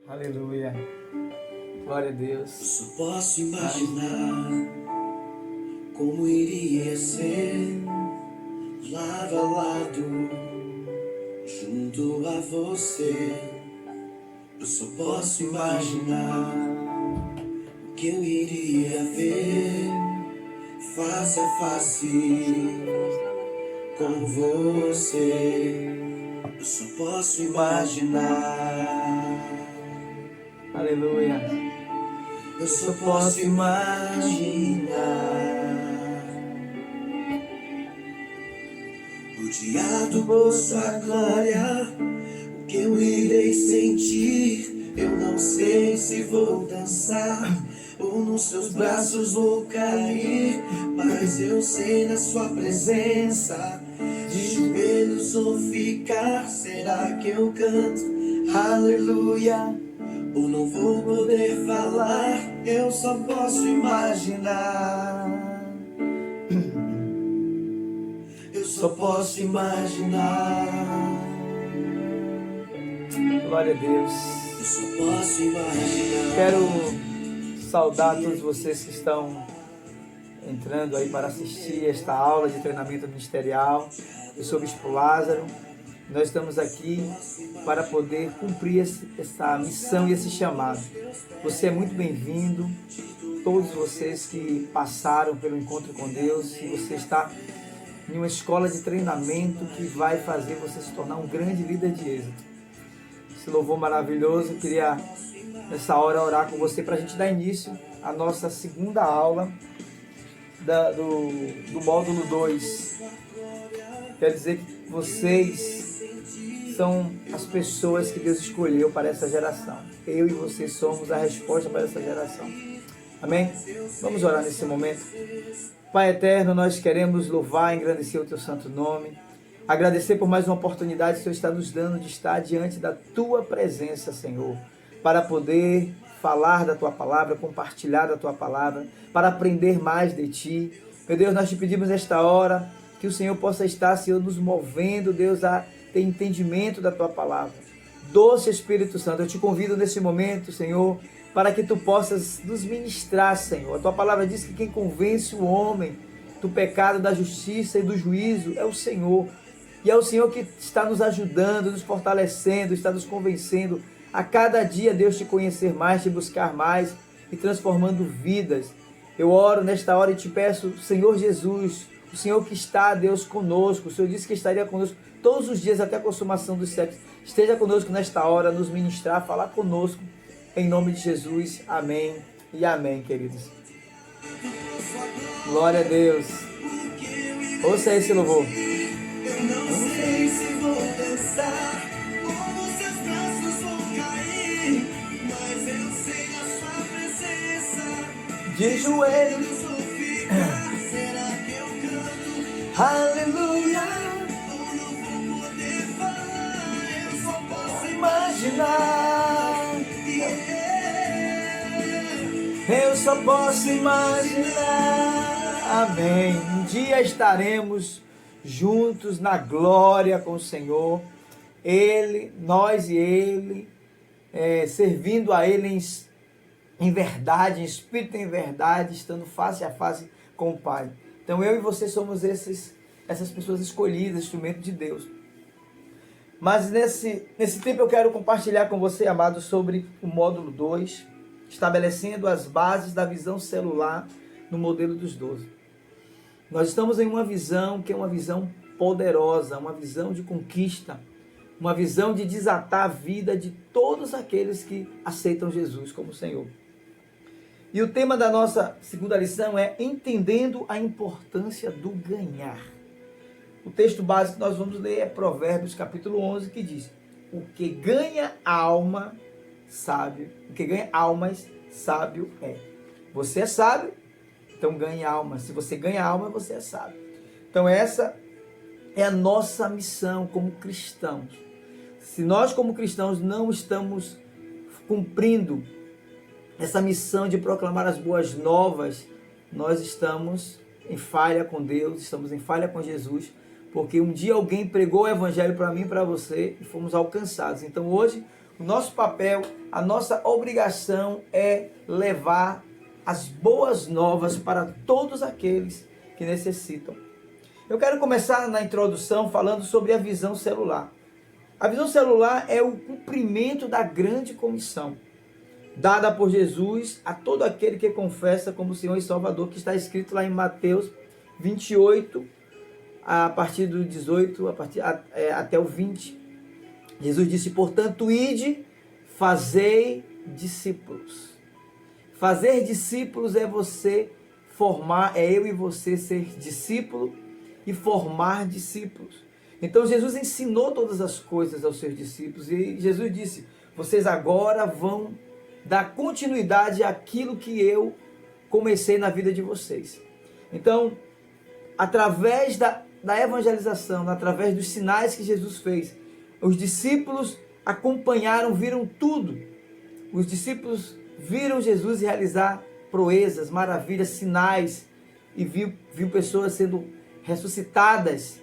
Aleluia. Glória a Deus. Só posso imaginar como iria ser lado a lado, junto a você. Eu só posso imaginar o que eu iria ver face a face com você. Eu só posso imaginar. Aleluia. Eu só posso imaginar rodeado por sua glória. O que eu irei sentir? Eu não sei se vou dançar ou nos seus braços vou cair, mas eu sei na sua presença de joelhos vou ficar. Será que eu canto aleluia? Ou não vou poder falar? Eu só posso imaginar. Eu só posso imaginar. Glória a Deus. Eu só posso imaginar. Quero saudar todos vocês que estão entrando aí para assistir esta aula de treinamento ministerial. Eu sou o Bispo Lázaro. Nós estamos aqui para poder cumprir essa missão e esse chamado. Você é muito bem-vindo, todos vocês que passaram pelo encontro com Deus, e você está em uma escola de treinamento que vai fazer você se tornar um grande líder de êxito. Esse louvor maravilhoso, eu queria nessa hora orar com você para a gente dar início à nossa segunda aula do módulo 2. Quer dizer que vocês são as pessoas que Deus escolheu para essa geração. Eu e você somos a resposta para essa geração. Amém? Vamos orar nesse momento. Pai eterno, nós queremos louvar e engrandecer o teu santo nome. Agradecer por mais uma oportunidade que o Senhor está nos dando de estar diante da tua presença, Senhor, para poder falar da tua palavra, compartilhar da tua palavra, para aprender mais de ti. Meu Deus, nós te pedimos nesta hora que o Senhor possa estar, Senhor, nos movendo, Deus, a ter entendimento da tua palavra. Doce Espírito Santo, eu te convido nesse momento, Senhor, para que tu possas nos ministrar, Senhor. A tua palavra diz que quem convence o homem do pecado, da justiça e do juízo é o Senhor. E é o Senhor que está nos ajudando, nos fortalecendo, está nos convencendo a cada dia, Deus, te conhecer mais, te buscar mais e transformando vidas. Eu oro nesta hora e te peço, Senhor Jesus, o Senhor que está, Deus, conosco. O Senhor disse que estaria conosco todos os dias até a consumação dos séculos. Esteja conosco nesta hora, nos ministrar, falar conosco. Em nome de Jesus. Amém e amém, queridos. Glória a Deus. Ouça esse louvor. Eu não sei se vou dançar ou nos seus braços vou cair, mas eu sei na sua presença De joelhos vou ficar. Será que eu canto aleluia. ou não vou poder falar? Eu só posso Imaginar. imaginar. Eu só posso imaginar. Amém. Um dia estaremos juntos na glória com o Senhor. Ele, nós e Ele, servindo a Ele em verdade, em espírito e em verdade, estando face a face com o Pai. Então eu e você somos essas pessoas escolhidas, instrumento de Deus. Mas nesse tempo eu quero compartilhar com você, amado, sobre o módulo 2, estabelecendo as bases da visão celular no modelo dos 12. Nós estamos em uma visão que é uma visão poderosa, uma visão de conquista, uma visão de desatar a vida de todos aqueles que aceitam Jesus como Senhor. E o tema da nossa segunda lição é entendendo a importância do ganhar. O texto básico que nós vamos ler é Provérbios capítulo 11, que diz: o que ganha alma, sábio, o que ganha almas, sábio é. Você é sábio, então ganhe alma. Se você ganha alma, você é sábio. Então essa é a nossa missão como cristãos. Se nós como cristãos não estamos cumprindo essa missão de proclamar as boas novas, nós estamos em falha com Deus, estamos em falha com Jesus, porque um dia alguém pregou o evangelho para mim e para você e fomos alcançados. Então hoje O nosso papel, a nossa obrigação é levar as boas novas para todos aqueles que necessitam. Eu quero começar na introdução falando sobre a visão celular. A visão celular é o cumprimento da grande comissão dada por Jesus a todo aquele que confessa como Senhor e Salvador, que está escrito lá em Mateus 28, a partir do 18, até o 20. Jesus disse, portanto, ide, fazei discípulos. Fazer discípulos é você formar, é eu e você ser discípulo e formar discípulos. Então Jesus ensinou todas as coisas aos seus discípulos e Jesus disse, vocês agora vão dar continuidade àquilo que eu comecei na vida de vocês. Então, através da evangelização, através dos sinais que Jesus fez, os discípulos acompanharam, viram tudo. Os discípulos viram Jesus realizar proezas, maravilhas, sinais, e viu pessoas sendo ressuscitadas.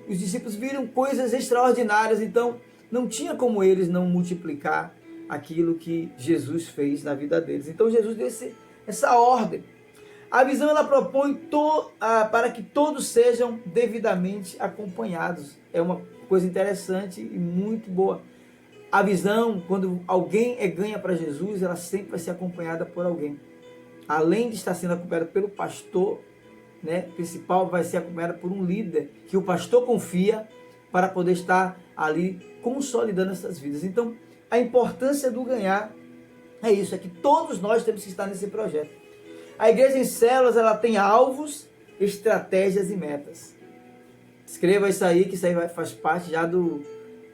Os discípulos viram coisas extraordinárias, então não tinha como eles não multiplicar aquilo que Jesus fez na vida deles. Então Jesus deu essa ordem. A visão ela propõe para que todos sejam devidamente acompanhados. É uma coisa interessante e muito boa. A visão, quando alguém ganha para Jesus, ela sempre vai ser acompanhada por alguém. Além de estar sendo acompanhada pelo pastor, né, principal, vai ser acompanhada por um líder que o pastor confia para poder estar ali consolidando essas vidas. Então, a importância do ganhar é isso, é que todos nós temos que estar nesse projeto. A igreja em células, ela tem alvos, estratégias e metas. Escreva isso aí, que isso aí faz parte já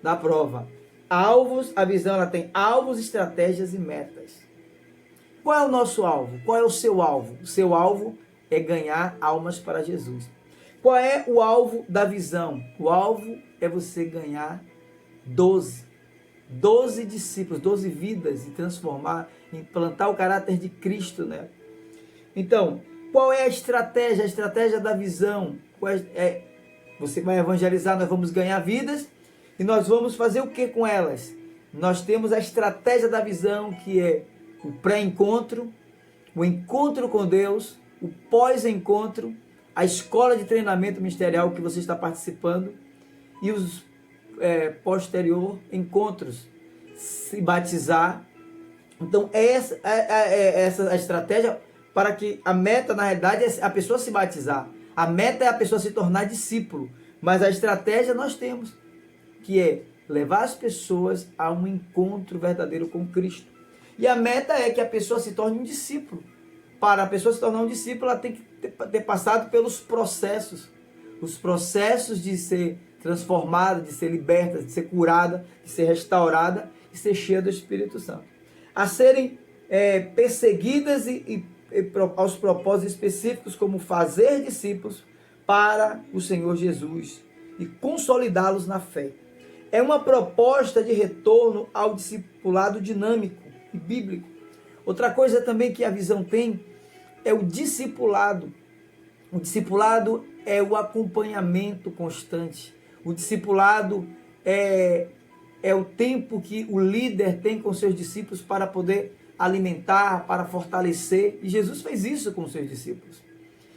da prova. Alvos, a visão ela tem alvos, estratégias e metas. Qual é o nosso alvo? Qual é o seu alvo? O seu alvo é ganhar almas para Jesus. Qual é o alvo da visão? O alvo é você ganhar 12 discípulos, 12 vidas e transformar, implantar o caráter de Cristo, né? Então, qual é a estratégia? A estratégia da visão. Você vai evangelizar, nós vamos ganhar vidas e nós vamos fazer o que com elas? Nós temos a estratégia da visão, que é o pré-encontro, o encontro com Deus, o pós-encontro, a escola de treinamento ministerial que você está participando e os posterior encontros, se batizar. Então essa a estratégia para que a meta, na realidade, é a pessoa se batizar. A meta é a pessoa se tornar discípulo, mas a estratégia nós temos, que é levar as pessoas a um encontro verdadeiro com Cristo. E a meta é que a pessoa se torne um discípulo. Para a pessoa se tornar um discípulo, ela tem que ter passado pelos processos. Os processos de ser transformada, de ser liberta, de ser curada, de ser restaurada e ser cheia do Espírito Santo. A serem perseguidas e aos propósitos específicos, como fazer discípulos para o Senhor Jesus e consolidá-los na fé. É uma proposta de retorno ao discipulado dinâmico e bíblico. Outra coisa também que a visão tem é o discipulado. O discipulado é o acompanhamento constante. O discipulado é o tempo que o líder tem com seus discípulos para poder alimentar, para fortalecer. E Jesus fez isso com os seus discípulos.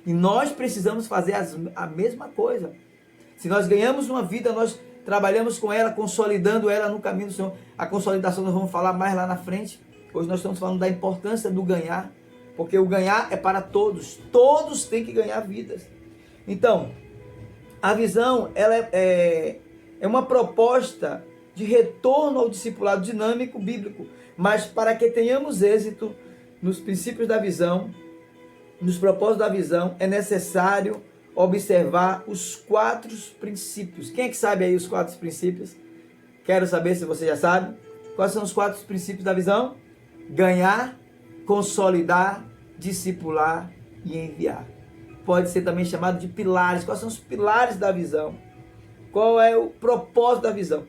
E nós precisamos fazer a mesma coisa. Se nós ganhamos uma vida, nós trabalhamos com ela, consolidando ela no caminho do Senhor. A consolidação nós vamos falar mais lá na frente. Hoje nós estamos falando da importância do ganhar, porque o ganhar é para todos. Todos têm que ganhar vidas. Então, a visão ela é uma proposta de retorno ao discipulado dinâmico bíblico. Mas para que tenhamos êxito nos princípios da visão, nos propósitos da visão, é necessário observar os 4 princípios. Quem é que sabe aí os 4 princípios? Quero saber se você já sabe. Quais são os 4 princípios da visão? Ganhar, consolidar, discipular e enviar. Pode ser também chamado de pilares. Quais são os pilares da visão? Qual é o propósito da visão?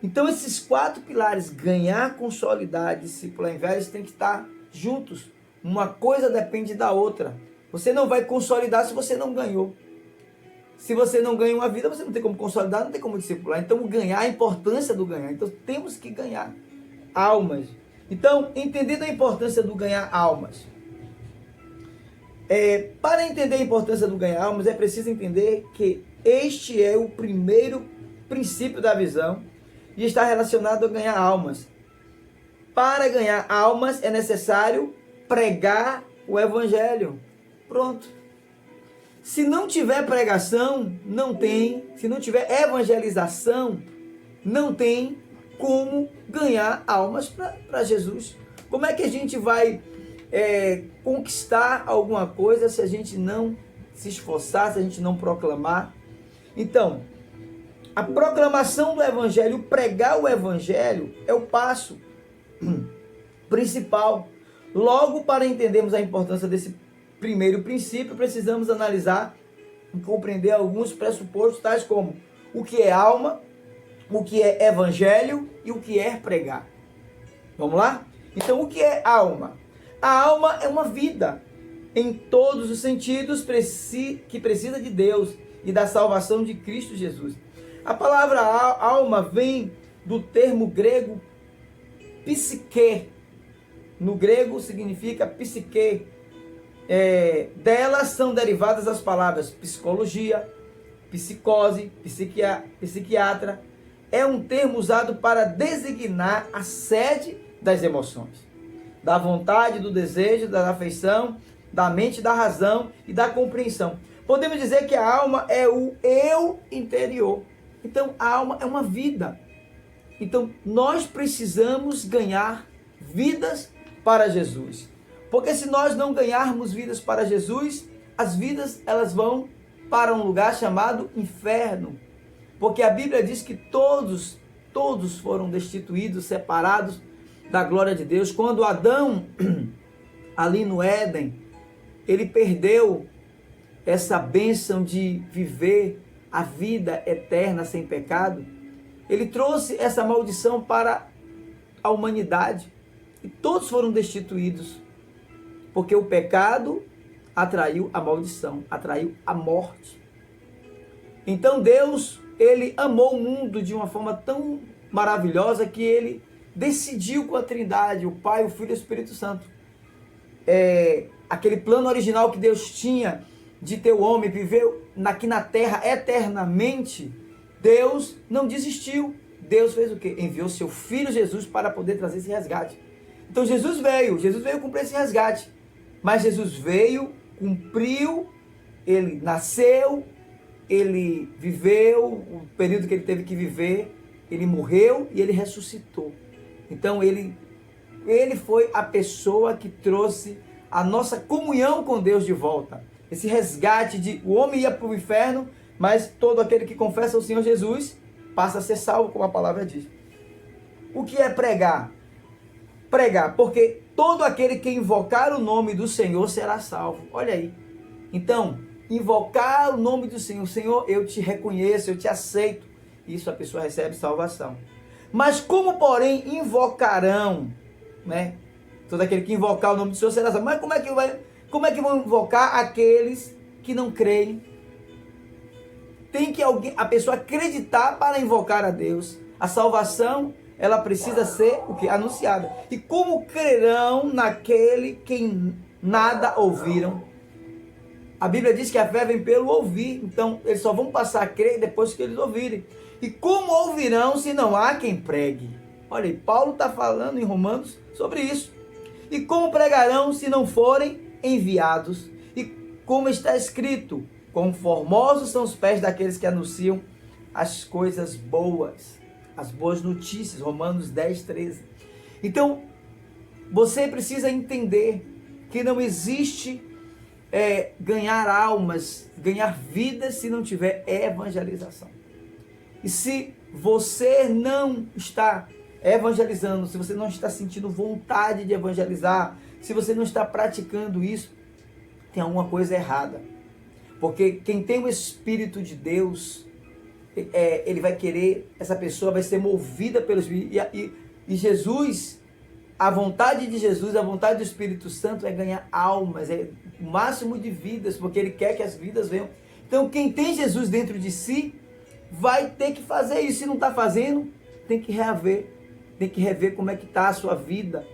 Então esses 4 pilares, ganhar, consolidar, discipular e enviar, eles têm que estar juntos. Uma coisa depende da outra. Você não vai consolidar se você não ganhou. Se você não ganha uma vida, você não tem como consolidar, não tem como discipular. Então o ganhar, a importância do ganhar. Então temos que ganhar. almas. Então, entendendo a importância do ganhar almas. Para entender a importância do ganhar almas, é preciso entender que este é o primeiro princípio da visão e está relacionado a ganhar almas. Para ganhar almas é necessário pregar o evangelho. Pronto. Se não tiver pregação, não tem. Se não tiver evangelização, não tem como ganhar almas para Jesus. Como é que a gente vai conquistar alguma coisa se a gente não se esforçar, se a gente não proclamar? Então, a proclamação do evangelho, pregar o evangelho é o passo principal. Logo, para entendermos a importância desse primeiro princípio, precisamos analisar e compreender alguns pressupostos, tais como o que é alma, o que é evangelho e o que é pregar. Vamos lá? Então, o que é alma? A alma é uma vida, em todos os sentidos, que precisa de Deus e da salvação de Cristo Jesus. A palavra alma vem do termo grego psique. No grego significa psique. Delas são derivadas as palavras psicologia, psicose, psiquiatra. É um termo usado para designar a sede das emoções, da vontade, do desejo, da afeição, da mente, da razão e da compreensão. Podemos dizer que a alma é o eu interior. Então, a alma é uma vida. Então, nós precisamos ganhar vidas para Jesus. Porque se nós não ganharmos vidas para Jesus, as vidas elas vão para um lugar chamado inferno. Porque a Bíblia diz que todos foram destituídos, separados da glória de Deus. Quando Adão, ali no Éden, ele perdeu essa bênção de viver a vida eterna sem pecado, ele trouxe essa maldição para a humanidade. E todos foram destituídos, porque o pecado atraiu a maldição, atraiu a morte. Então Deus, ele amou o mundo de uma forma tão maravilhosa que ele decidiu com a Trindade, o Pai, o Filho e o Espírito Santo. Aquele plano original que Deus tinha de ter o homem viver aqui na terra eternamente, Deus não desistiu. Deus fez o quê? Enviou seu Filho Jesus para poder trazer esse resgate. Então Jesus veio cumprir esse resgate. Mas Jesus veio, cumpriu, ele nasceu, ele viveu o período que ele teve que viver, ele morreu e ele ressuscitou. Então ele foi a pessoa que trouxe a nossa comunhão com Deus de volta. Esse resgate de o homem ia para o inferno, mas todo aquele que confessa o Senhor Jesus passa a ser salvo, como a palavra diz. O que é pregar? Pregar, porque todo aquele que invocar o nome do Senhor será salvo. Olha aí. Então, invocar o nome do Senhor. Senhor, eu te reconheço, eu te aceito. Isso a pessoa recebe salvação. Mas como, porém, invocarão, né? Todo aquele que invocar o nome do Senhor será salvo. Mas como é que vão invocar aqueles que não creem? Tem que a pessoa acreditar para invocar a Deus. A salvação, ela precisa ser o que? Anunciada. E como crerão naquele que nada ouviram? A Bíblia diz que a fé vem pelo ouvir. Então, eles só vão passar a crer depois que eles ouvirem. E como ouvirão se não há quem pregue? Olha aí, Paulo está falando em Romanos sobre isso. E como pregarão se não forem enviados? E como está escrito, quão formosos são os pés daqueles que anunciam as coisas boas, as boas notícias, Romanos 10, 13. Então, você precisa entender que não existe ganhar almas, ganhar vidas se não tiver evangelização. E se você não está evangelizando, se você não está sentindo vontade de evangelizar, se você não está praticando isso, tem alguma coisa errada. Porque quem tem o Espírito de Deus, ele vai querer, essa pessoa vai ser movida pelo Espírito. E Jesus, a vontade de Jesus, a vontade do Espírito Santo é ganhar almas, é o máximo de vidas, porque ele quer que as vidas venham. Então quem tem Jesus dentro de si, vai ter que fazer isso. Se não está fazendo, tem que reaver tem que rever como é que está a sua vida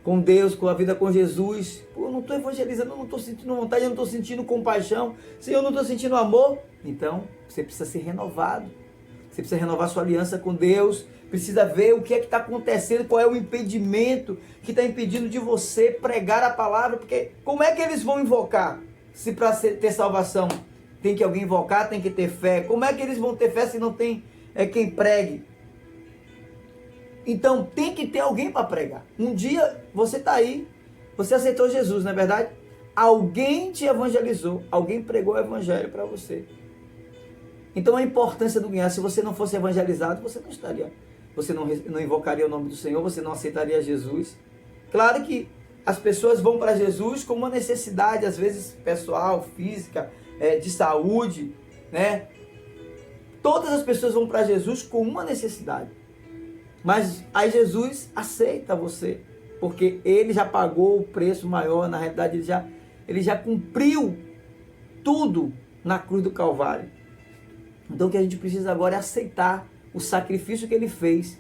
com Deus, com a vida com Jesus. Pô, eu não estou evangelizando, eu não estou sentindo vontade, eu não estou sentindo compaixão, Senhor, eu não estou sentindo amor. Então, você precisa ser renovado. Você precisa renovar sua aliança com Deus, precisa ver o que é que está acontecendo, qual é o impedimento que está impedindo de você pregar a palavra, porque como é que eles vão invocar se para ter salvação tem que alguém invocar, tem que ter fé? Como é que eles vão ter fé se não tem quem pregue? Então tem que ter alguém para pregar. Um dia você está aí, você aceitou Jesus, não é verdade? Alguém te evangelizou, alguém pregou o evangelho para você. Então a importância do ganhar, se você não fosse evangelizado, você não estaria, você não invocaria o nome do Senhor, você não aceitaria Jesus. Claro que as pessoas vão para Jesus com uma necessidade, às vezes pessoal, física, de saúde, né? Todas as pessoas vão para Jesus com uma necessidade. Mas aí Jesus aceita você, porque ele já pagou o preço maior, na realidade ele já cumpriu tudo na cruz do Calvário. Então o que a gente precisa agora é aceitar o sacrifício que ele fez.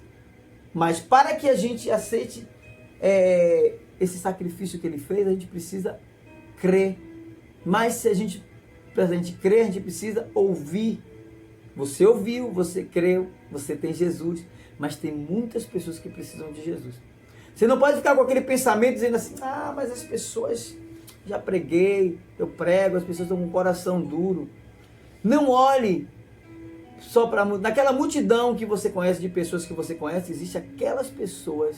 Mas para que a gente aceite esse sacrifício que ele fez, a gente precisa crer. Mas se a gente crer, a gente precisa ouvir. Você ouviu, você creu, você tem Jesus. Mas tem muitas pessoas que precisam de Jesus. Você não pode ficar com aquele pensamento dizendo assim, mas as pessoas, já preguei, eu prego, as pessoas estão com o coração duro. Não olhe só para naquela multidão que você conhece, de pessoas que você conhece, existe aquelas pessoas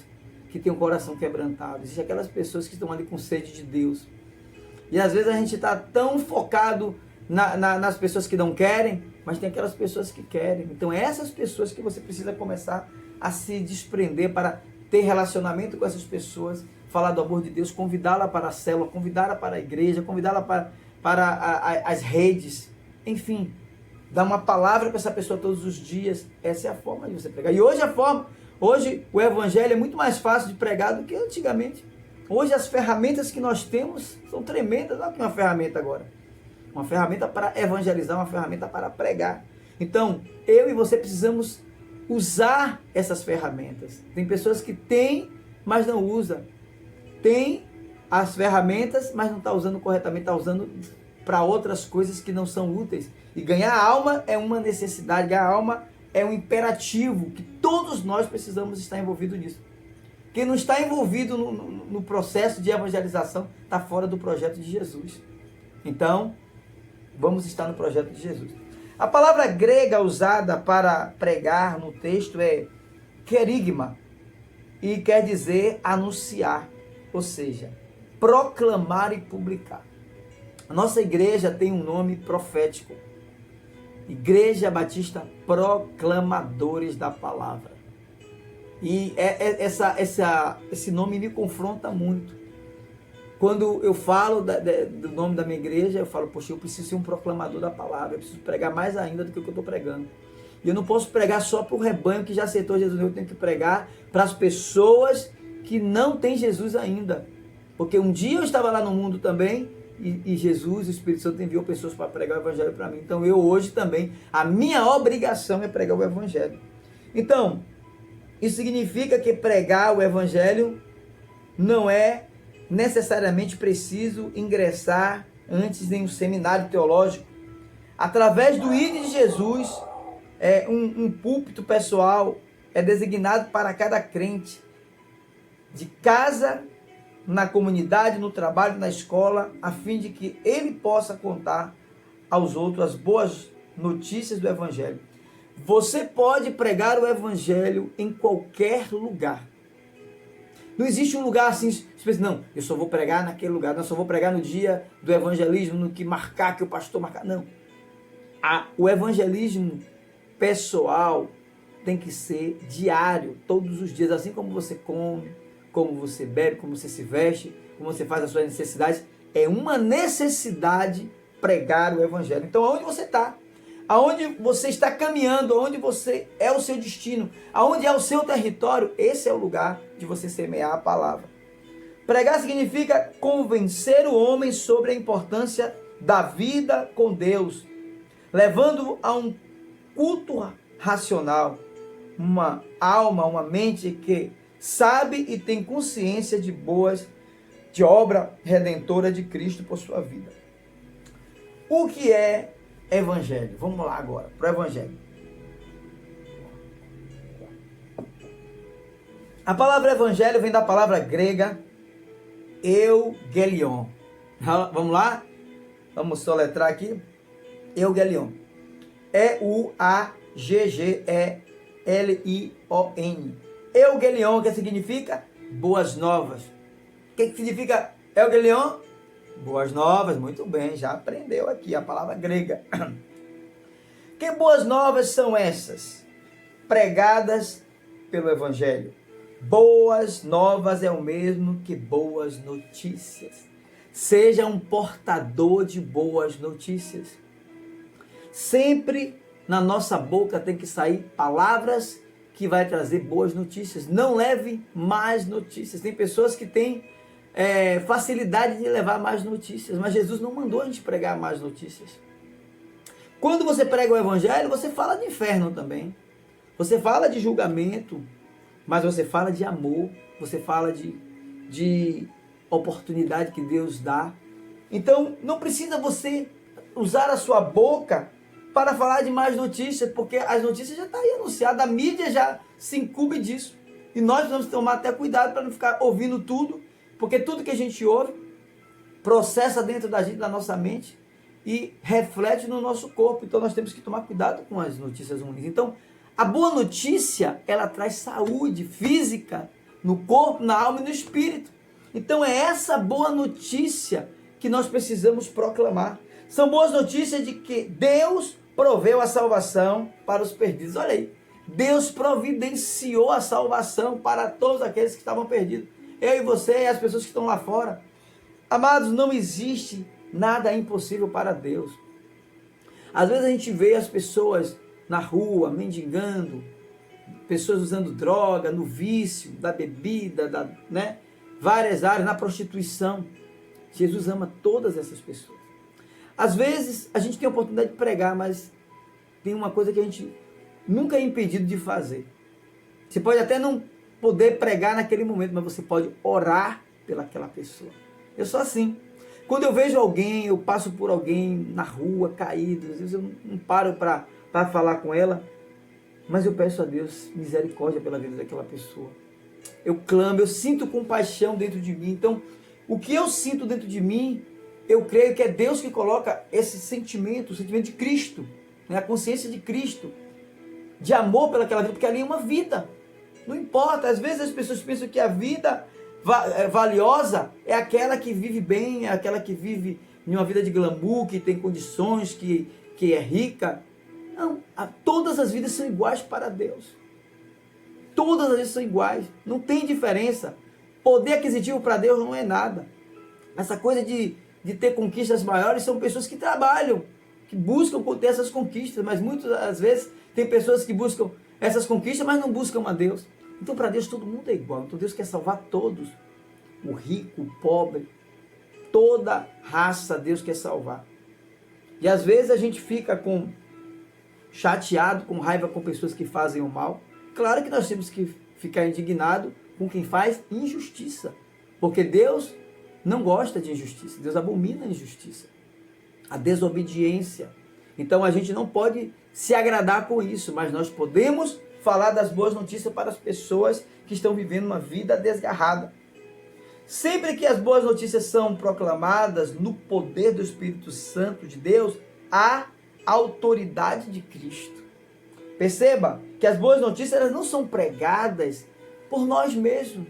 que têm o coração quebrantado, existe aquelas pessoas que estão ali com sede de Deus. E às vezes a gente está tão focado nas pessoas que não querem, mas tem aquelas pessoas que querem. Então é essas pessoas que você precisa começar a se desprender para ter relacionamento com essas pessoas, falar do amor de Deus, convidá-la para a célula, convidá-la para a igreja, convidá-la para as redes, enfim, dar uma palavra para essa pessoa todos os dias. Essa é a forma de você pregar. E hoje o evangelho é muito mais fácil de pregar do que antigamente. Hoje as ferramentas que nós temos são tremendas. Olha que uma ferramenta agora. Uma ferramenta para evangelizar, uma ferramenta para pregar. Então, eu e você precisamos usar essas ferramentas. Tem pessoas que têm, mas não usam. Tem as ferramentas, mas não está usando corretamente, está usando para outras coisas que não são úteis. E ganhar alma é uma necessidade, ganhar alma é um imperativo, que todos nós precisamos estar envolvidos nisso. Quem não está envolvido no processo de evangelização está fora do projeto de Jesus. Então, vamos estar no projeto de Jesus. A palavra grega usada para pregar no texto é querigma, e quer dizer anunciar, ou seja, proclamar e publicar. A nossa igreja tem um nome profético, Igreja Batista Proclamadores da Palavra. E esse nome me confronta muito. Quando eu falo do nome da minha igreja, eu falo, poxa, eu preciso ser um proclamador da palavra, eu preciso pregar mais ainda do que o que eu estou pregando. E eu não posso pregar só para o rebanho que já aceitou Jesus, eu tenho que pregar para as pessoas que não têm Jesus ainda. Porque um dia eu estava lá no mundo também, e Jesus, o Espírito Santo, enviou pessoas para pregar o evangelho para mim. Então eu hoje também, a minha obrigação é pregar o evangelho. Então, isso significa que pregar o evangelho não é necessariamente preciso ingressar antes em um seminário teológico. Através do ID de Jesus, um púlpito pessoal é designado para cada crente, de casa, na comunidade, no trabalho, na escola, a fim de que ele possa contar aos outros as boas notícias do evangelho. Você pode pregar o evangelho em qualquer lugar. Não existe um lugar assim, não, eu só vou pregar naquele lugar, não, eu só vou pregar no dia do evangelismo, no que marcar, que o pastor marcar, não. O evangelismo pessoal tem que ser diário, todos os dias, assim como você come, como você bebe, como você se veste, como você faz as suas necessidades. É uma necessidade pregar o evangelho. Então, aonde você está? Aonde você está caminhando, aonde você é o seu destino, aonde é o seu território, esse é o lugar de você semear a palavra. Pregar significa convencer o homem sobre a importância da vida com Deus, levando a um culto racional, uma alma, uma mente que sabe e tem consciência de obra redentora de Cristo por sua vida. O que é evangelho? Vamos lá agora para o evangelho. A palavra evangelho vem da palavra grega eugelion. Vamos lá? Vamos soletrar aqui. Eugelion. E-U-A-G-G-E-L-I-O-N. Eugelion, que significa boas novas. O que significa eugelion? Boas novas, muito bem, já aprendeu aqui a palavra grega. Que boas novas são essas? Pregadas pelo evangelho. Boas novas é o mesmo que boas notícias. Seja um portador de boas notícias. Sempre na nossa boca tem que sair palavras que vai trazer boas notícias. Não leve mais notícias. Tem pessoas que têm facilidade de levar mais notícias, mas Jesus não mandou a gente pregar mais notícias. Quando você prega o evangelho, você fala de inferno também. Você fala de julgamento, mas você fala de amor, você fala de oportunidade que Deus dá. Então, não precisa você usar a sua boca para falar de mais notícias, porque as notícias já estão aí anunciadas, a mídia já se incumbe disso. E nós precisamos tomar até cuidado para não ficar ouvindo tudo, porque tudo que a gente ouve processa dentro da gente, da nossa mente, e reflete no nosso corpo. Então nós temos que tomar cuidado com as notícias ruins. Então, a boa notícia, ela traz saúde física no corpo, na alma e no espírito. Então é essa boa notícia que nós precisamos proclamar. São boas notícias de que Deus proveu a salvação para os perdidos. Olha aí, Deus providenciou a salvação para todos aqueles que estavam perdidos. Eu e você e as pessoas que estão lá fora. Amados, não existe nada impossível para Deus. Às vezes a gente vê as pessoas na rua, mendigando, pessoas usando droga, no vício, da bebida, várias áreas, na prostituição. Jesus ama todas essas pessoas. Às vezes a gente tem a oportunidade de pregar, mas tem uma coisa que a gente nunca é impedido de fazer. Você pode até não poder pregar naquele momento, mas você pode orar pelaquela pessoa. Eu sou assim. Quando eu vejo alguém, eu passo por alguém na rua, caído, às vezes eu não paro para falar com ela, mas eu peço a Deus misericórdia pela vida daquela pessoa. Eu clamo, eu sinto compaixão dentro de mim. Então, o que eu sinto dentro de mim, eu creio que é Deus que coloca esse sentimento, o sentimento de Cristo, a consciência de Cristo, de amor pelaquela vida, porque ali é uma vida. Não importa, às vezes as pessoas pensam que a vida valiosa é aquela que vive bem, é aquela que vive em uma vida de glamour, que tem condições, que é rica. Não, todas as vidas são iguais para Deus. Todas as vidas são iguais, não tem diferença. Poder aquisitivo para Deus não é nada. Essa coisa de ter conquistas maiores são pessoas que trabalham, que buscam ter essas conquistas, mas muitas vezes tem pessoas que buscam essas conquistas, mas não buscam a Deus. Então para Deus todo mundo é igual. Então Deus quer salvar todos. O rico, o pobre, toda raça Deus quer salvar. E às vezes a gente fica chateado, com raiva com pessoas que fazem o mal. Claro que nós temos que ficar indignado com quem faz injustiça. Porque Deus não gosta de injustiça. Deus abomina a injustiça, a desobediência. Então a gente não pode se agradar com isso, mas nós podemos falar das boas notícias para as pessoas que estão vivendo uma vida desgarrada. Sempre que as boas notícias são proclamadas no poder do Espírito Santo de Deus, há autoridade de Cristo. Perceba que as boas notícias elas não são pregadas por nós mesmos.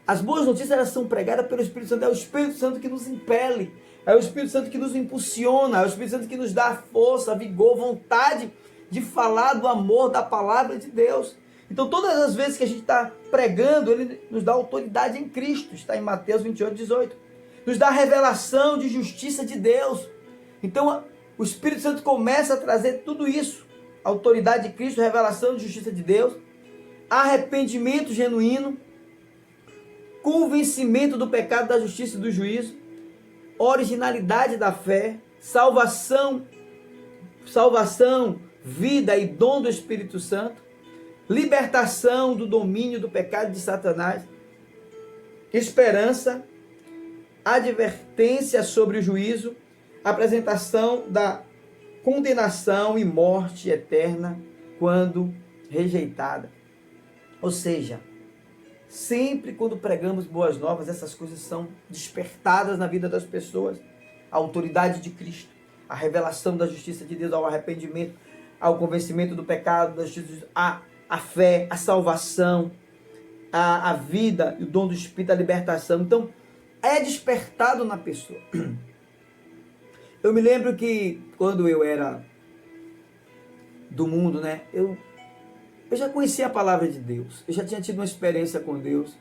As boas notícias elas são pregadas pelo Espírito Santo. É o Espírito Santo que nos impele, é o Espírito Santo que nos impulsiona, é o Espírito Santo que nos dá força, vigor, vontade de falar do amor da palavra de Deus. Então todas as vezes que a gente está pregando, ele nos dá autoridade em Cristo. Está em Mateus 28, 18. Nos dá a revelação de justiça de Deus. Então o Espírito Santo começa a trazer tudo isso. Autoridade de Cristo, revelação de justiça de Deus, arrependimento genuíno, convencimento do pecado, da justiça e do juízo, originalidade da fé, salvação, vida e dom do Espírito Santo, libertação do domínio do pecado de Satanás, esperança, advertência sobre o juízo, apresentação da condenação e morte eterna quando rejeitada. Ou seja, sempre quando pregamos boas novas, essas coisas são despertadas na vida das pessoas. A autoridade de Cristo, a revelação da justiça de Deus, ao arrependimento, ao convencimento do pecado, da justiça, a fé, a salvação, a vida, o dom do Espírito, a libertação. Então, é despertado na pessoa. Eu me lembro que quando eu era do mundo, né, eu já conhecia a palavra de Deus. Eu já tinha tido uma experiência com Deus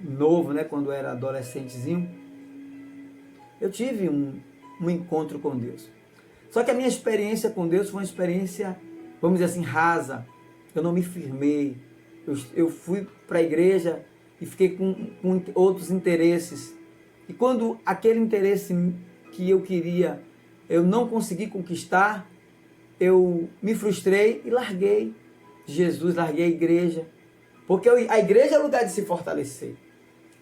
novo, né, quando eu era adolescentezinho. Eu tive um encontro com Deus. Só que a minha experiência com Deus foi uma experiência, vamos dizer assim, rasa. Eu não me firmei. Eu fui para a igreja e fiquei com outros interesses. E quando aquele interesse que eu queria, eu não consegui conquistar, eu me frustrei e larguei Jesus, larguei a igreja. Porque a igreja é o lugar de se fortalecer.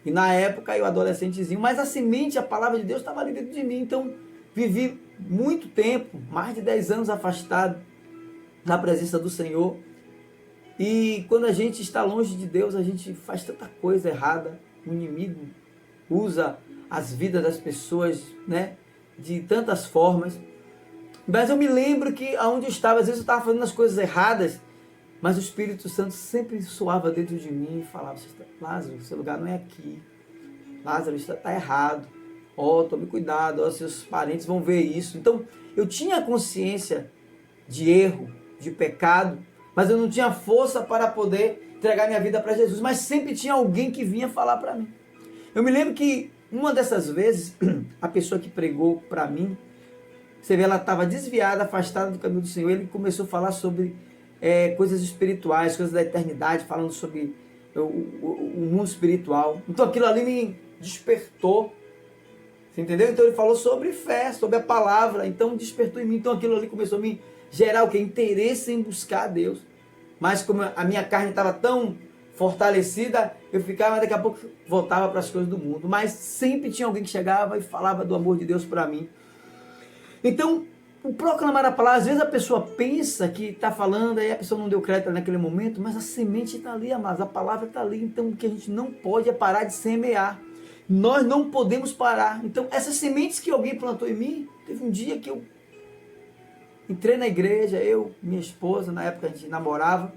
E na época, eu adolescentezinho, mas a semente, a palavra de Deus estava ali dentro de mim. Então, vivi muito tempo, mais de 10 anos afastado da presença do Senhor. E quando a gente está longe de Deus, a gente faz tanta coisa errada. O inimigo usa as vidas das pessoas, né, de tantas formas. Mas eu me lembro que aonde eu estava, às vezes eu estava fazendo as coisas erradas, mas o Espírito Santo sempre soava dentro de mim e falava: Lázaro, seu lugar não é aqui. Lázaro, isso está errado. Tome cuidado, seus parentes vão ver isso. Então, eu tinha consciência de erro, de pecado, mas eu não tinha força para poder entregar minha vida para Jesus. Mas sempre tinha alguém que vinha falar para mim. Eu me lembro que uma dessas vezes, a pessoa que pregou para mim, você vê, ela estava desviada, afastada do caminho do Senhor. Ele começou a falar sobre coisas espirituais, coisas da eternidade, falando sobre o mundo espiritual. Então aquilo ali me despertou. Você entendeu? Então ele falou sobre fé, sobre a palavra. Então despertou em mim. Então aquilo ali começou a me gerar o quê? Interesse em buscar a Deus. Mas como a minha carne estava tão fortalecida, eu ficava, daqui a pouco voltava para as coisas do mundo. Mas sempre tinha alguém que chegava e falava do amor de Deus para mim. Então, o proclamar a palavra, às vezes a pessoa pensa que está falando, aí a pessoa não deu crédito naquele momento, mas a semente está ali, amados, a palavra está ali. Então o que a gente não pode é parar de semear. Nós não podemos parar. Então essas sementes que alguém plantou em mim, teve um dia que eu entrei na igreja, eu, minha esposa, na época a gente namorava,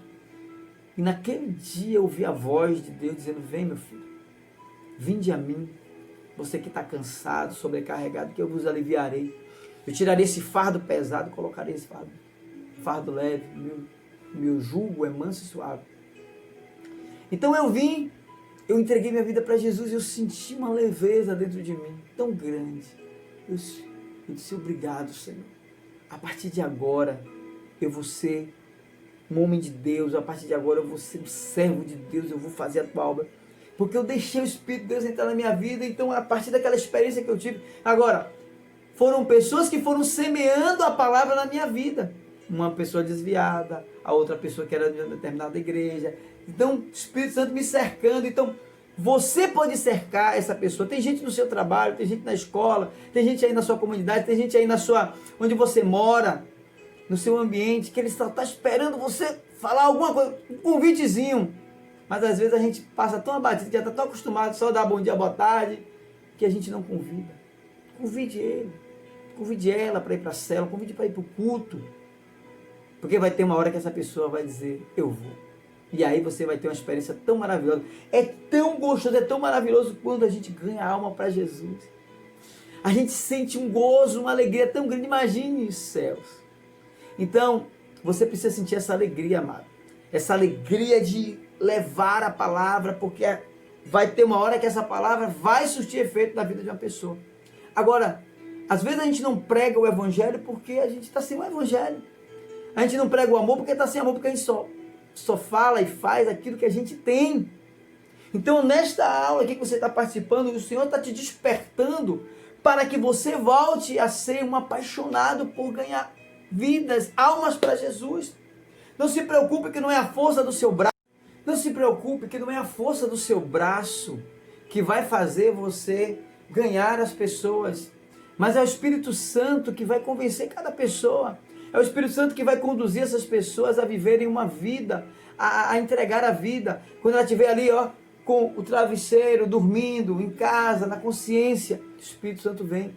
e naquele dia eu ouvi a voz de Deus dizendo: vem, meu filho, vinde a mim, você que está cansado, sobrecarregado, que eu vos aliviarei. Eu tirarei esse fardo pesado, colocarei esse fardo leve, meu jugo é manso e suave. Então eu entreguei minha vida para Jesus e eu senti uma leveza dentro de mim, tão grande. Eu disse: obrigado, Senhor. A partir de agora, eu vou ser um homem de Deus. A partir de agora, eu vou ser um servo de Deus. Eu vou fazer a tua obra. Porque eu deixei o Espírito de Deus entrar na minha vida. Então, a partir daquela experiência que eu tive. Agora, foram pessoas que foram semeando a palavra na minha vida. Uma pessoa desviada, a outra pessoa que era de uma determinada igreja. Então, o Espírito Santo me cercando. Então, você pode cercar essa pessoa. Tem gente no seu trabalho, tem gente na escola, tem gente aí na sua comunidade, tem gente aí onde você mora, no seu ambiente, que ele está esperando você falar alguma coisa, um convitezinho. Mas às vezes a gente passa tão abatido, já está tão acostumado só a dar bom dia, boa tarde, que a gente não convida. Convide ele, convide ela para ir para a célula, convide para ir para o culto. Porque vai ter uma hora que essa pessoa vai dizer: eu vou. E aí você vai ter uma experiência tão maravilhosa. É tão gostoso, é tão maravilhoso quando a gente ganha a alma para Jesus. A gente sente um gozo, uma alegria tão grande. Imagine os céus. Então, você precisa sentir essa alegria, amado. Essa alegria de levar a palavra, porque vai ter uma hora que essa palavra vai surtir efeito na vida de uma pessoa. Agora, às vezes a gente não prega o evangelho porque a gente está sem o evangelho. A gente não prega o amor porque está sem amor, porque a gente só fala e faz aquilo que a gente tem. Então, nesta aula aqui que você está participando, o Senhor está te despertando para que você volte a ser um apaixonado por ganhar vidas, almas para Jesus. Não se preocupe que não é a força do seu braço. Não se preocupe que não é a força do seu braço que vai fazer você ganhar as pessoas. Mas é o Espírito Santo que vai convencer cada pessoa. É o Espírito Santo que vai conduzir essas pessoas a viverem uma vida, a entregar a vida. Quando ela estiver ali, com o travesseiro, dormindo, em casa, na consciência, o Espírito Santo vem.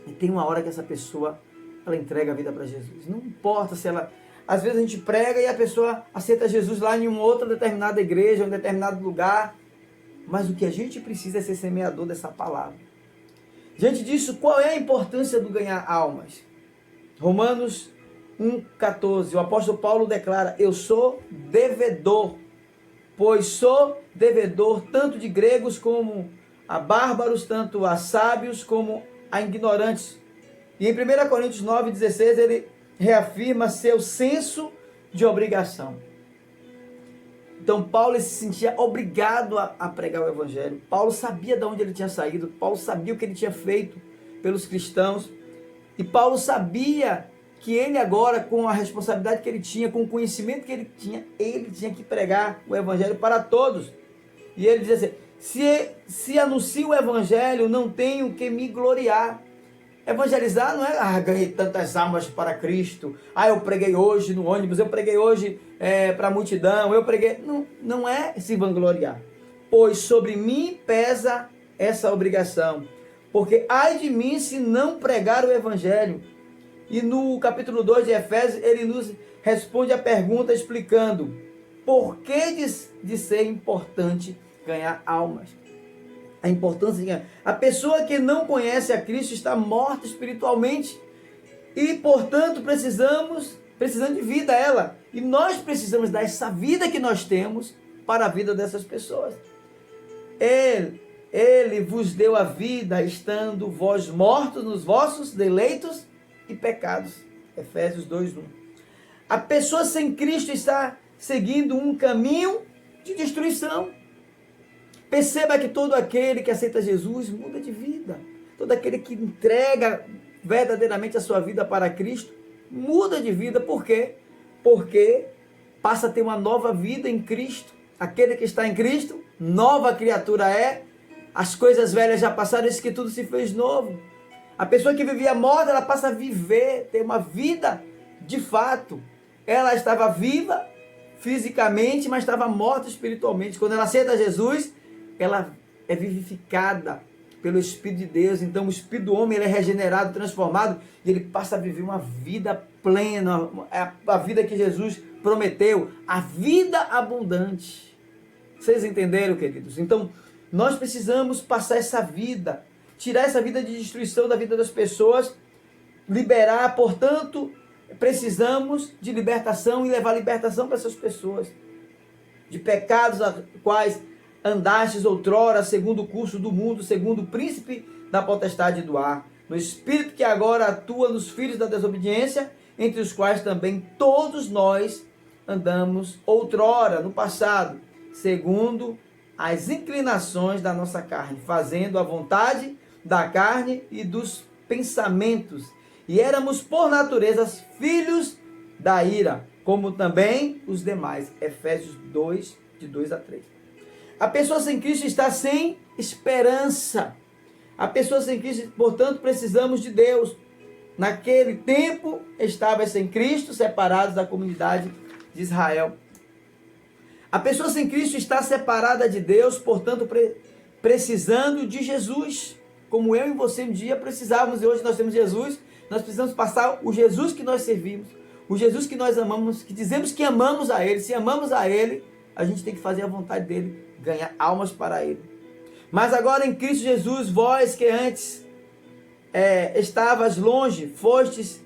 E tem uma hora que essa pessoa, ela entrega a vida para Jesus. Não importa se ela... Às vezes a gente prega e a pessoa aceita Jesus lá em uma outra determinada igreja, em um determinado lugar. Mas o que a gente precisa é ser semeador dessa palavra. Diante disso, qual é a importância do ganhar almas? Romanos 1,14, o apóstolo Paulo declara: eu sou devedor, pois sou devedor tanto de gregos como a bárbaros, tanto a sábios como a ignorantes. E em 1 Coríntios 9,16 ele reafirma seu senso de obrigação. Então Paulo se sentia obrigado a pregar o evangelho. Paulo sabia de onde ele tinha saído, Paulo sabia o que ele tinha feito pelos cristãos, e Paulo sabia que ele agora, com a responsabilidade que ele tinha, com o conhecimento que ele tinha que pregar o evangelho para todos. E ele diz assim: se anuncio o evangelho, não tenho que me gloriar. Evangelizar não é, ganhei tantas almas para Cristo, eu preguei hoje no ônibus, eu preguei hoje para a multidão, eu preguei... Não é se vangloriar, pois sobre mim pesa essa obrigação, porque ai de mim se não pregar o evangelho. E no capítulo 2 de Efésios, ele nos responde a pergunta explicando por que de ser importante ganhar almas. A importância de ganhar. A pessoa que não conhece a Cristo está morta espiritualmente e, portanto, precisando de vida a ela. E nós precisamos dar essa vida que nós temos para a vida dessas pessoas. Ele vos deu a vida, estando vós mortos nos vossos deleitos e pecados. Efésios 2:1. A pessoa sem Cristo está seguindo um caminho de destruição. Perceba que todo aquele que aceita Jesus muda de vida. Todo aquele que entrega verdadeiramente a sua vida para Cristo muda de vida. Por quê? Porque passa a ter uma nova vida em Cristo. Aquele que está em Cristo, nova criatura é. As coisas velhas já passaram, isso que tudo se fez novo. A pessoa que vivia morta, ela passa a viver, ter uma vida de fato. Ela estava viva fisicamente, mas estava morta espiritualmente. Quando ela aceita Jesus, ela é vivificada pelo Espírito de Deus. Então o Espírito do homem, ele é regenerado, transformado, e ele passa a viver uma vida plena, a vida que Jesus prometeu, a vida abundante. Vocês entenderam, queridos? Então nós precisamos passar essa vida, tirar essa vida de destruição da vida das pessoas, liberar. Portanto, precisamos de libertação e levar libertação para essas pessoas, de pecados a quais andastes outrora, segundo o curso do mundo, segundo o príncipe da potestade do ar, no espírito que agora atua nos filhos da desobediência, entre os quais também todos nós andamos outrora, no passado, segundo as inclinações da nossa carne, fazendo a vontade da carne e dos pensamentos, e éramos por natureza filhos da ira, como também os demais. Efésios 2, de 2 a 3. A pessoa sem Cristo está sem esperança. A pessoa sem Cristo, portanto, precisamos de Deus. Naquele tempo, estavam sem Cristo, separados da comunidade de Israel. A pessoa sem Cristo está separada de Deus, portanto, precisando de Jesus. Como eu e você um dia precisávamos, e hoje nós temos Jesus, nós precisamos passar o Jesus que nós servimos, o Jesus que nós amamos, que dizemos que amamos a Ele. Se amamos a Ele, a gente tem que fazer a vontade dEle, ganhar almas para Ele. Mas agora em Cristo Jesus, vós que antes estavas longe, fostes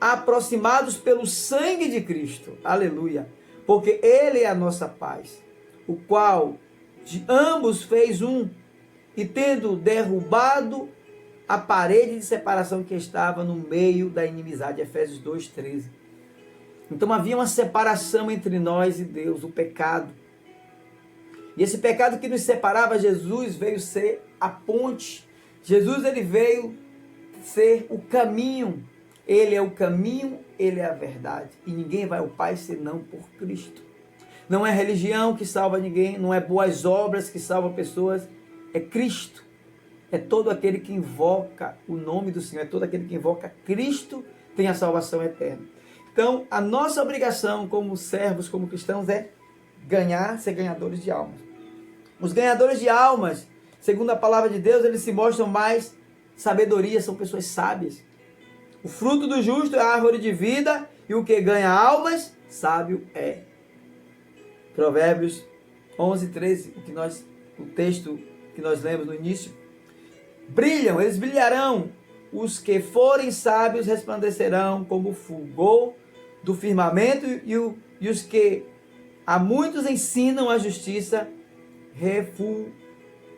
aproximados pelo sangue de Cristo. Aleluia. Porque Ele é a nossa paz, o qual de ambos fez um, e tendo derrubado a parede de separação que estava no meio da inimizade. Efésios 2:13. Então havia uma separação entre nós e Deus, o pecado. E esse pecado que nos separava, Jesus veio ser a ponte. Jesus, ele veio ser o caminho Ele é o caminho, Ele é a verdade. E ninguém vai ao Pai senão por Cristo. Não é religião que salva ninguém, não é boas obras que salvam pessoas, é Cristo. É todo aquele que invoca o nome do Senhor, é todo aquele que invoca Cristo tem a salvação eterna. Então, a nossa obrigação como servos, como cristãos, é ganhar, ser ganhadores de almas. Os ganhadores de almas, segundo a palavra de Deus, eles se mostram mais sabedoria, são pessoas sábias. O fruto do justo é a árvore de vida, e o que ganha almas, sábio é. Provérbios 11, 13, o texto que nós lemos no início. Brilham, eles brilharão, os que forem sábios resplandecerão como o fulgor do firmamento, e os que a muitos ensinam a justiça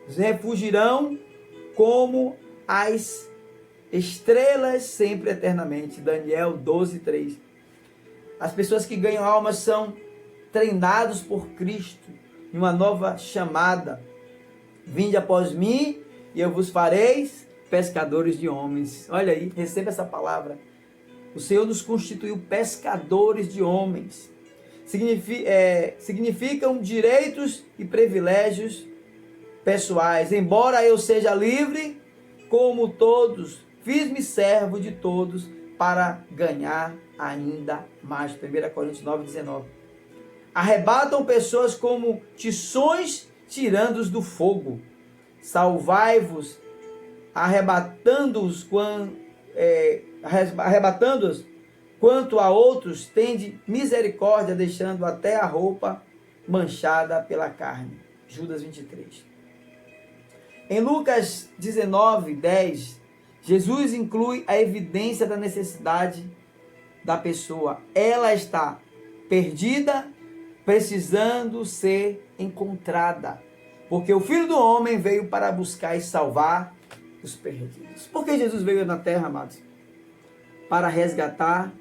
refugirão como as estrelas sempre eternamente. Daniel 12, 3. As pessoas que ganham almas são treinados por Cristo em uma nova chamada. Vinde após mim e eu vos fareis pescadores de homens. Olha aí, receba essa palavra. O Senhor nos constituiu pescadores de homens. Significam direitos e privilégios pessoais. Embora eu seja livre, como todos, fiz-me servo de todos para ganhar ainda mais. 1 Coríntios 9, 19. Arrebatam pessoas como tições tirando-os do fogo. Salvai-vos, arrebatando-os quanto a outros, tende misericórdia, deixando até a roupa manchada pela carne. Judas 23. Em Lucas 19, 10, Jesus inclui a evidência da necessidade da pessoa. Ela está perdida, precisando ser encontrada. Porque o Filho do Homem veio para buscar e salvar os perdidos. Por que Jesus veio na terra, amados? Para resgatar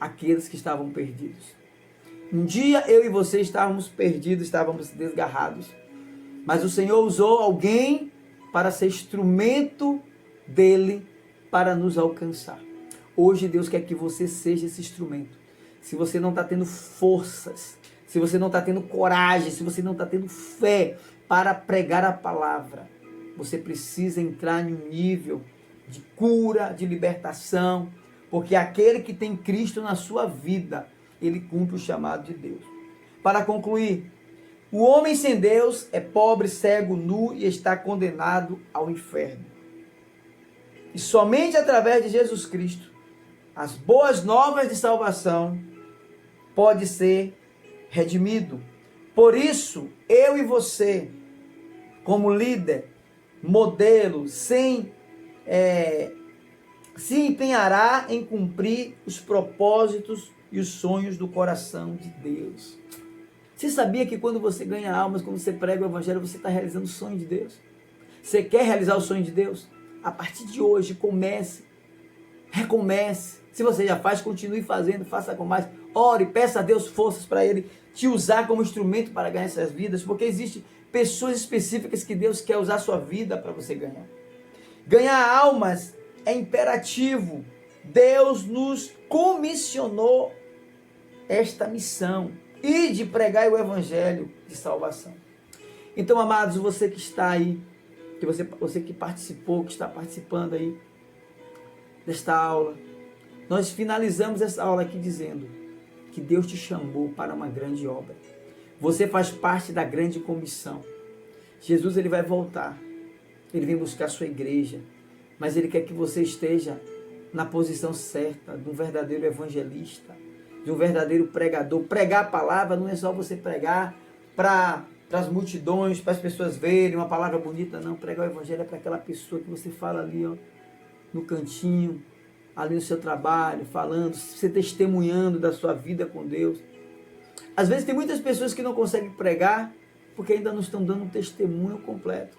aqueles que estavam perdidos. Um dia eu e você estávamos perdidos, estávamos desgarrados. Mas o Senhor usou alguém para ser instrumento dele para nos alcançar. Hoje Deus quer que você seja esse instrumento. Se você não está tendo forças, se você não está tendo coragem, se você não está tendo fé para pregar a palavra, você precisa entrar em um nível de cura, de libertação, porque aquele que tem Cristo na sua vida, ele cumpre o chamado de Deus. Para concluir, o homem sem Deus é pobre, cego, nu e está condenado ao inferno. E somente através de Jesus Cristo, as boas novas de salvação pode ser redimido. Por isso, eu e você, como líder, modelo, se empenhará em cumprir os propósitos e os sonhos do coração de Deus. Você sabia que quando você ganha almas, quando você prega o evangelho, você está realizando o sonho de Deus? Você quer realizar o sonho de Deus? A partir de hoje, comece, recomece. Se você já faz, continue fazendo, faça com mais. Ore, peça a Deus forças para Ele te usar como instrumento para ganhar essas vidas, porque existem pessoas específicas que Deus quer usar a sua vida para você ganhar. Ganhar almas é imperativo. Deus nos comissionou esta missão e de pregar o evangelho de salvação. Então, amados, você que está aí, você que participou, que está participando aí desta aula, nós finalizamos essa aula aqui dizendo que Deus te chamou para uma grande obra. Você faz parte da grande comissão. Jesus, ele vai voltar. Ele vem buscar a sua igreja. Mas ele quer que você esteja na posição certa de um verdadeiro evangelista, de um verdadeiro pregador. Pregar a palavra não é só você pregar para as multidões, para as pessoas verem uma palavra bonita, não. Pregar o evangelho é para aquela pessoa que você fala ali, ó, no cantinho, ali no seu trabalho, falando, você testemunhando da sua vida com Deus. Às vezes tem muitas pessoas que não conseguem pregar porque ainda não estão dando um testemunho completo.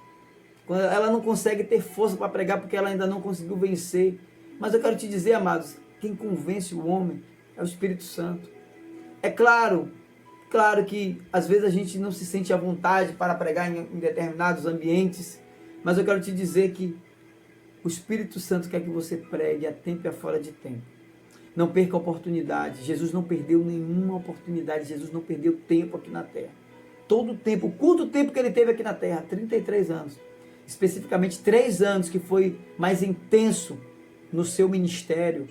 Ela não consegue ter força para pregar porque ela ainda não conseguiu vencer. Mas eu quero te dizer, amados, quem convence o homem é o Espírito Santo. É claro que às vezes a gente não se sente à vontade para pregar em determinados ambientes, mas eu quero te dizer que o Espírito Santo quer que você pregue a tempo e a fora de tempo. Não perca a oportunidade. Jesus não perdeu nenhuma oportunidade. Jesus não perdeu tempo aqui na terra. Todo o tempo, o curto tempo que ele teve aqui na terra, 33 anos. Especificamente 3 anos que foi mais intenso no seu ministério.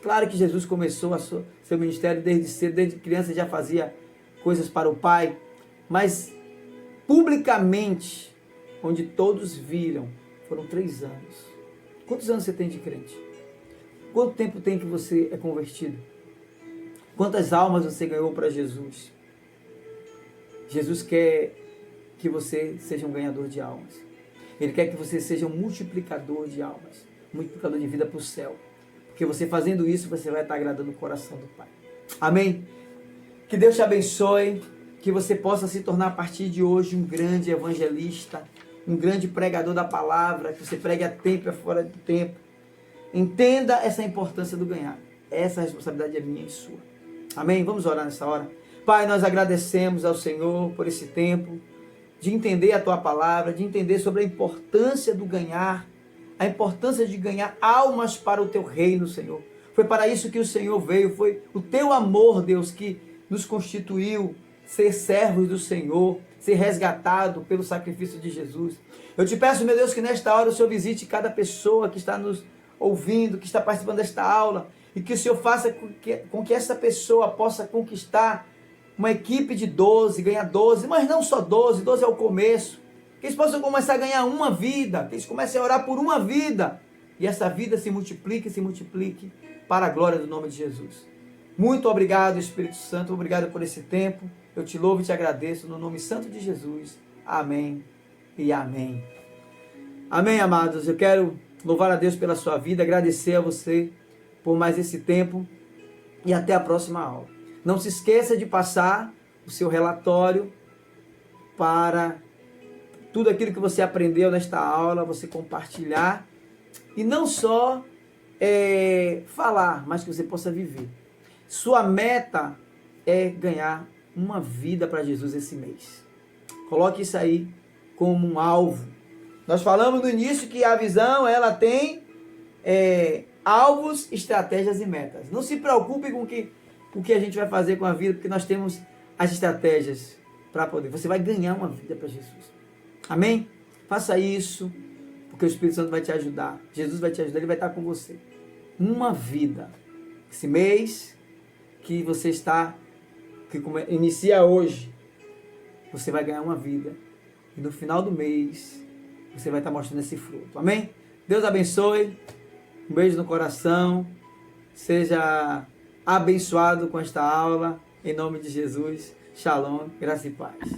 Claro que Jesus começou seu ministério desde cedo, desde criança já fazia coisas para o Pai. Mas publicamente, onde todos viram, foram 3 anos. Quantos anos você tem de crente? Quanto tempo tem que você é convertido? Quantas almas você ganhou para Jesus? Jesus quer que você seja um ganhador de almas. Ele quer que você seja um multiplicador de almas. Um multiplicador de vida para o céu. Porque você fazendo isso, você vai estar agradando o coração do Pai. Amém? Que Deus te abençoe. Que você possa se tornar a partir de hoje um grande evangelista. Um grande pregador da palavra. Que você pregue a tempo e fora do tempo. Entenda essa importância do ganhar. Essa responsabilidade é minha e sua. Amém? Vamos orar nessa hora. Pai, nós agradecemos ao Senhor por esse tempo de entender a Tua palavra, de entender sobre a importância do ganhar, a importância de ganhar almas para o Teu reino, Senhor. Foi para isso que o Senhor veio, foi o Teu amor, Deus, que nos constituiu ser servos do Senhor, ser resgatado pelo sacrifício de Jesus. Eu te peço, meu Deus, que nesta hora o Senhor visite cada pessoa que está nos ouvindo, que está participando desta aula, e que o Senhor faça com que essa pessoa possa conquistar uma equipe de 12, ganhar 12, mas não só 12, 12 é o começo, que eles possam começar a ganhar uma vida, que eles comecem a orar por uma vida, e essa vida se multiplique para a glória do nome de Jesus. Muito obrigado, Espírito Santo, obrigado por esse tempo, eu te louvo e te agradeço no nome santo de Jesus, amém e amém. Amém, amados, eu quero louvar a Deus pela sua vida, agradecer a você por mais esse tempo e até a próxima aula. Não se esqueça de passar o seu relatório para tudo aquilo que você aprendeu nesta aula, você compartilhar e não só falar, mas que você possa viver. Sua meta é ganhar uma vida para Jesus esse mês. Coloque isso aí como um alvo. Nós falamos no início que a visão, ela tem alvos, estratégias e metas. Não se preocupe com o que a gente vai fazer com a vida, porque nós temos as estratégias para poder. Você vai ganhar uma vida para Jesus. Amém? Faça isso, porque o Espírito Santo vai te ajudar. Jesus vai te ajudar, Ele vai estar com você. Uma vida. Esse mês que você inicia hoje, você vai ganhar uma vida. E no final do mês, você vai estar mostrando esse fruto. Amém? Deus abençoe. Um beijo no coração. Seja abençoado com esta aula. Em nome de Jesus. Shalom. Graça e paz.